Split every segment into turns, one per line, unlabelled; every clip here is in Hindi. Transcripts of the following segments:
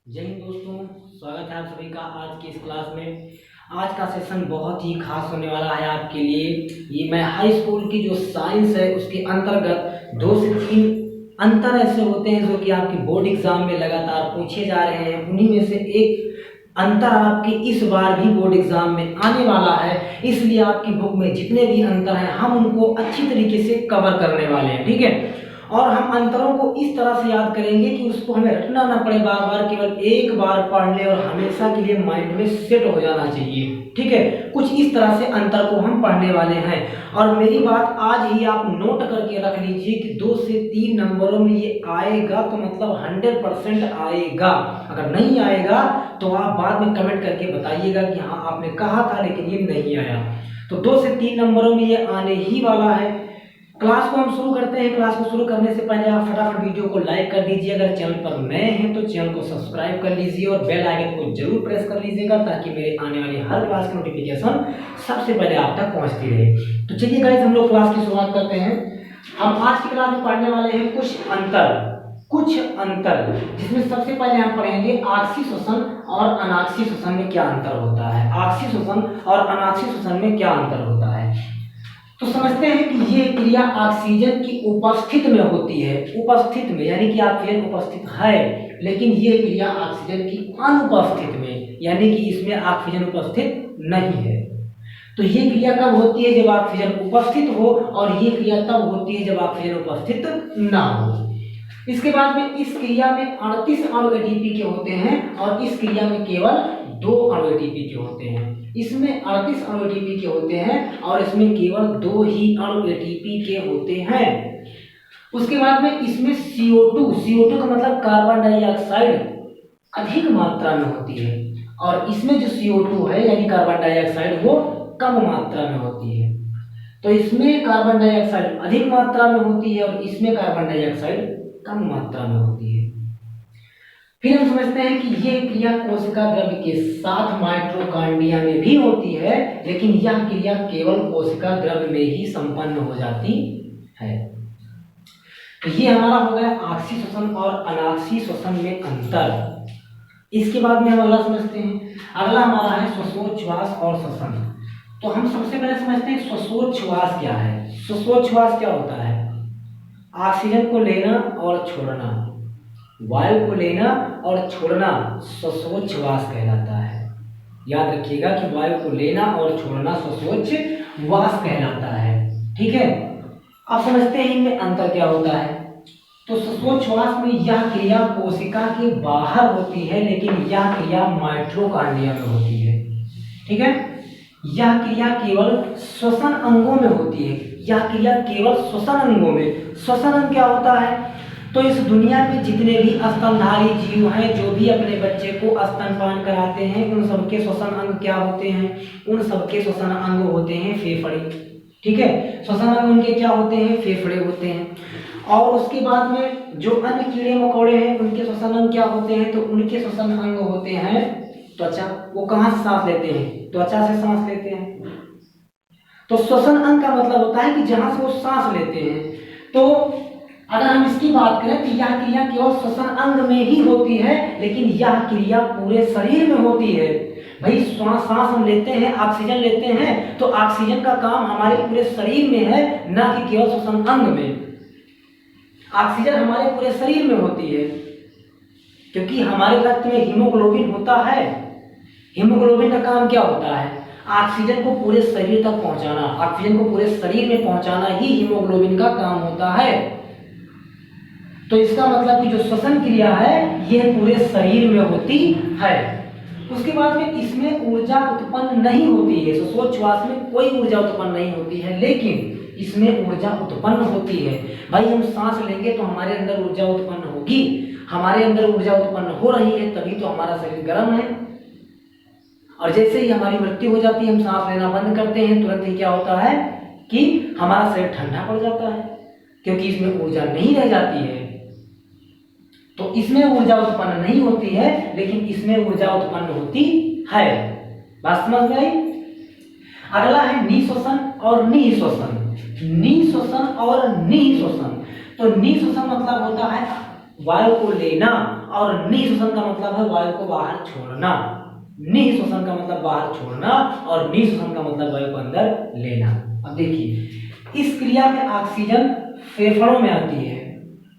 जय हिंद दोस्तों, स्वागत है आप सभी का आज की इस क्लास में। आज का सेशन बहुत ही खास होने वाला है आपके लिए। ये मैं हाई स्कूल की जो साइंस है उसके अंतर्गत 2 से 3 अंतर ऐसे होते हैं जो कि आपके बोर्ड एग्जाम में लगातार पूछे जा रहे हैं। उन्हीं में से एक अंतर आपके इस बार भी बोर्ड एग्जाम में आने वाला है, इसलिए आपकी बुक में जितने भी अंतर हैं हम उनको अच्छी तरीके से कवर करने वाले हैं। ठीक है, और हम अंतरों को इस तरह से याद करेंगे कि उसको हमें रटना ना पड़े बार बार, केवल एक बार पढ़ ले और हमेशा के लिए माइंड में सेट हो जाना चाहिए। ठीक है, कुछ इस तरह से अंतर को हम पढ़ने वाले हैं। और मेरी बात आज ही आप नोट करके रख लीजिए कि 2 से 3 नंबरों में ये आएगा तो मतलब 100% आएगा। अगर नहीं आएगा तो आप बाद में कमेंट करके बताइएगा कि हाँ आपने कहा था लेकिन ये नहीं आया। तो 2 से 3 नंबरों में ये आने ही वाला है। क्लास को हम शुरू करते हैं। क्लास को शुरू करने से पहले आप फटाफट वीडियो को लाइक कर दीजिए। अगर चैनल पर नए हैं तो चैनल को सब्सक्राइब कर लीजिए और बेल आइकन को जरूर प्रेस कर लीजिएगा ताकि मेरे आने वाली हर क्लास की नोटिफिकेशन सबसे पहले आप तक पहुंचती रहे। तो चलिए गाइस, हम लोग क्लास की शुरुआत करते हैं। हम आज की क्लास में पढ़ने वाले हैं कुछ अंतर, जिसमें सबसे पहले हम पढ़ेंगे आक्सीय श्वसन और अनाक्सीय श्वसन में क्या अंतर होता है। आक्सीय श्वसन और अनाक्सीय श्वसन में क्या अंतर होता है, तो समझते हैं कि ये क्रिया ऑक्सीजन की उपस्थित में होती है। उपस्थित में यानी कि ऑक्सीजन उपस्थित है, लेकिन ये क्रिया ऑक्सीजन की अनुपस्थित में यानी कि इसमें ऑक्सीजन उपस्थित नहीं है। तो ये क्रिया कब होती है? जब ऑक्सीजन उपस्थित हो, और ये क्रिया तब होती है जब ऑक्सीजन उपस्थित ना हो। इसके बाद में इस क्रिया में 38 अणु एटीपी के होते हैं और इस क्रिया में केवल 2 अणु एटीपी के होते हैं। इसमें 38 अणु एटीपी के होते हैं और इसमें केवल 2 ही अणु एटीपी के होते हैं। उसके बाद में इसमें CO2 का मतलब कार्बन डाइऑक्साइड अधिक मात्रा में होती है और इसमें जो CO2 है यानी कार्बन डाइऑक्साइड वो कम मात्रा में होती है। तो इसमें कार्बन डाइऑक्साइड अधिक मात्रा में होती है और इसमें कार्बन डाइऑक्साइड कम मात्रा में होती है। फिर हम समझते हैं कि यह क्रिया कोशिका द्रव्य के साथ माइटोकॉन्ड्रिया में भी होती है, लेकिन यह क्रिया केवल कोशिका द्रव्य में ही संपन्न हो जाती है। तो ये हमारा हो गया आक्सीय श्वसन और अनाक्सीय श्वसन में अंतर। इसके बाद में हम अगला समझते हैं। अगला हमारा है श्वासोच्छ्वास और श्वसन। तो हम सबसे पहले समझते हैं श्वासोच्छ्वास क्या है। श्वासोच्छ्वास क्या होता है? ऑक्सीजन को लेना और छोड़ना, वायु को लेना और छोड़ना श्वासोच्छ्वास कहलाता है। याद रखिएगा कि वायु को लेना और छोड़ना श्वासोच्छ्वास कहलाता है। ठीक है, अब समझते हैं इनमें अंतर क्या होता है। तो श्वासोच्छ्वास में यह क्रिया कोशिका के बाहर होती है, लेकिन यह क्रिया माइटोकॉन्ड्रिया में होती है। ठीक है, यह क्रिया केवल श्वसन अंगों में होती है। यह क्रिया केवल श्वसन अंगों में। श्वसन अंग क्या होता है? तो इस दुनिया में जितने भी स्तनधारी जीव हैं, जो भी अपने बच्चे को स्तनपान कराते हैं, उन सबके श्वसन अंग क्या होते हैं? उन सबके श्वसन अंग होते हैं फेफड़े। ठीक है, श्वसन अंग उनके क्या होते हैं? फेफड़े होते हैं। और उसके बाद में जो अन्य कीड़े मकोड़े हैं उनके श्वसन अंग क्या होते हैं? तो उनके श्वसन अंग होते हैं त्वचा। वो कहाँ से सांस लेते हैं? त्वचा से सांस लेते हैं। तो श्वसन अंग का मतलब होता है कि जहां से वो सांस लेते हैं। तो अगर हम इसकी बात करें तो यह क्रिया केवल श्वसन अंग में ही होती है, लेकिन यह क्रिया पूरे शरीर में होती है। भाई सांस हम लेते हैं, ऑक्सीजन लेते हैं, तो ऑक्सीजन का काम हमारे पूरे शरीर में है, ना कि केवल श्वसन अंग में। ऑक्सीजन हमारे पूरे शरीर में होती है क्योंकि हमारे रक्त में हीमोग्लोबिन होता है। हीमोग्लोबिन का काम क्या होता है? ऑक्सीजन को पूरे शरीर तक पहुंचाना। ऑक्सीजन को पूरे शरीर में पहुंचाना ही हीमोग्लोबिन का काम होता है। तो इसका मतलब कि जो श्वसन क्रिया है यह पूरे शरीर में होती है। उसके बाद में इसमें ऊर्जा उत्पन्न नहीं होती है। श्वासोच्छ्वास में कोई ऊर्जा उत्पन्न नहीं होती है, लेकिन इसमें ऊर्जा उत्पन्न होती है। भाई हम सांस लेंगे तो हमारे अंदर ऊर्जा उत्पन्न होगी। हमारे अंदर ऊर्जा उत्पन्न हो रही है तभी तो हमारा शरीर गर्म है। और जैसे ही हमारी मृत्यु हो जाती है, हम सांस लेना बंद करते हैं, तुरंत ही क्या होता है कि हमारा शरीर ठंडा पड़ जाता है, क्योंकि इसमें ऊर्जा नहीं रह जाती है। तो इसमें ऊर्जा उत्पन्न नहीं होती है, लेकिन इसमें ऊर्जा उत्पन्न होती है। बात समझ में आई? अगला है निःश्वसन और निःश्वसन। निःश्वसन और निःश्वसन। तो निःश्वसन मतलब होता है वायु को लेना, और निःश्वसन का मतलब है वायु को बाहर छोड़ना। निःश्वसन का मतलब बाहर छोड़ना और निःश्वसन का मतलब वायु को अंदर लेना। अब देखिए इस क्रिया में ऑक्सीजन फेफड़ों में आती है।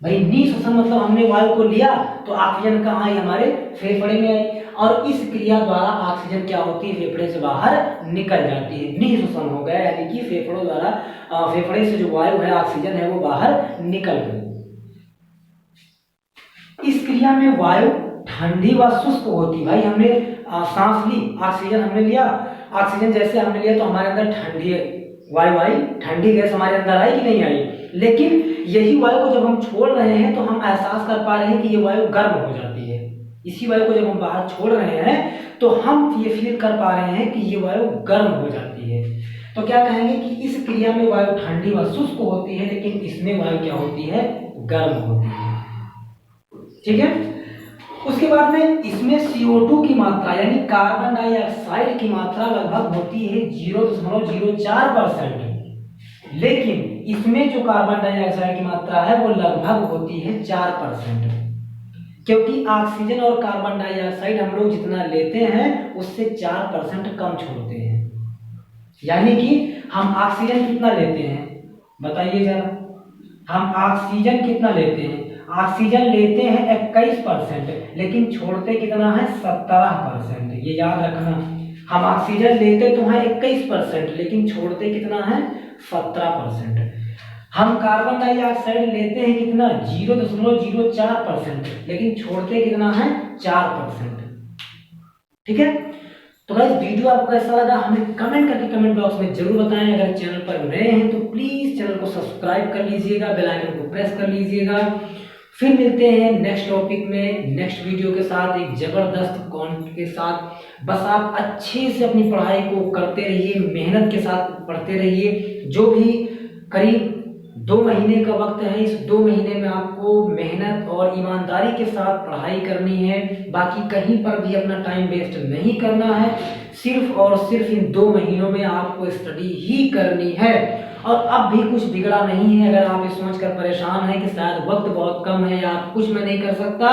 भाई निःश्वसन मतलब हमने वायु को लिया तो ऑक्सीजन कहाँ आई, हमारे फेफड़े में आई, और इस क्रिया द्वारा ऑक्सीजन क्या होती है, फेफड़े से बाहर निकल जाती है। निःश्वसन हो गया, यानी कि फेफड़ों द्वारा फेफड़े से जो वायु है, ऑक्सीजन है, वो बाहर निकल गई। इस क्रिया में वायु ठंडी व शुष्क होती। भाई हमने सांस ली, ऑक्सीजन हमने लिया, ऑक्सीजन जैसे हमने लिया तो हमारे अंदर ठंडी वायु आई, ठंडी गैस हमारे अंदर आई कि नहीं आई। लेकिन यही वायु को जब हम छोड़ रहे हैं तो हम एहसास कर पा रहे हैं कि ये वायु गर्म हो जाती है। इसी वायु को जब हम बाहर छोड़ रहे हैं तो हम ये फील कर पा रहे हैं कि ये वायु गर्म हो जाती है। तो क्या कहेंगे कि इस क्रिया में वायु ठंडी व शुष्क होती है, लेकिन इसमें वायु क्या होती है, गर्म होती है। ठीक है। उसके बाद में इसमें CO2 की मात्रा यानी कार्बन डाइऑक्साइड की मात्रा लगभग होती है 0.04%, लेकिन इसमें जो कार्बन डाइऑक्साइड की मात्रा है वो लगभग होती है 4%, क्योंकि ऑक्सीजन और कार्बन डाइऑक्साइड हम लोग जितना लेते हैं उससे 4% कम छोड़ते हैं। यानी कि हम ऑक्सीजन कितना लेते हैं, बताइए जरा, हम ऑक्सीजन कितना लेते हैं, ऑक्सीजन लेते हैं 21%, लेकिन छोड़ते कितना है, 17%। ये याद रखना, हम ऑक्सीजन लेते तो हैं 21%, लेकिन छोड़ते कितना है, 17%। हम कार्बन डाइऑक्साइड लेते हैं कितना, 0.04%, लेकिन छोड़ते कितना है, 4%। ठीक है। तो गाइस वीडियो आपको कैसा लगा हमें कमेंट करके कमेंट बॉक्स में जरूर बताएं। अगर चैनल पर नए हैं तो प्लीज चैनल को सब्सक्राइब कर लीजिएगा, बेल आइकन को प्रेस कर लीजिएगा। फिर मिलते हैं नेक्स्ट टॉपिक में, नेक्स्ट वीडियो के साथ, एक जबरदस्त कंटेंट के साथ। बस आप अच्छे से अपनी पढ़ाई को करते रहिए, मेहनत के साथ पढ़ते रहिए। जो भी करीब 2 महीने का वक्त है, इस 2 महीने में आपको मेहनत और ईमानदारी के साथ पढ़ाई करनी है। बाकी कहीं पर भी अपना टाइम वेस्ट नहीं करना है, सिर्फ और सिर्फ इन 2 महीनों में आपको स्टडी ही करनी है। और अब भी कुछ बिगड़ा नहीं है। अगर आप ये सोचकर परेशान हैं कि शायद वक्त बहुत कम है या आप कुछ मैं नहीं कर सकता,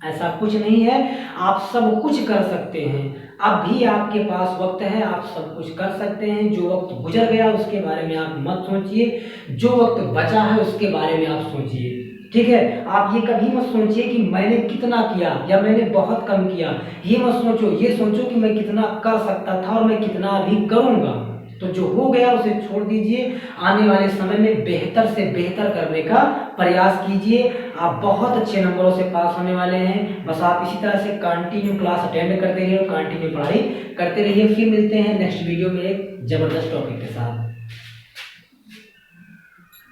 ऐसा कुछ नहीं है, आप सब कुछ कर सकते हैं। अब भी आपके पास वक्त है, आप सब कुछ कर सकते हैं। जो वक्त गुजर गया उसके बारे में आप मत सोचिए, जो वक्त बचा है उसके बारे में आप सोचिए। ठीक है। आप ये कभी मत सोचिए कि मैंने कितना किया या मैंने बहुत कम किया, ये मत सोचो। ये सोचो कि मैं कितना कर सकता था और मैं कितना अभी करूंगा। तो जो हो गया उसे छोड़ दीजिए, आने वाले समय में बेहतर से बेहतर करने का प्रयास कीजिए। आप बहुत अच्छे नंबरों से पास होने वाले हैं। बस आप इसी तरह से कंटिन्यू क्लास अटेंड करते रहिए और कंटिन्यू पढ़ाई करते रहिए। फिर मिलते हैं नेक्स्ट वीडियो में एक जबरदस्त टॉपिक के साथ।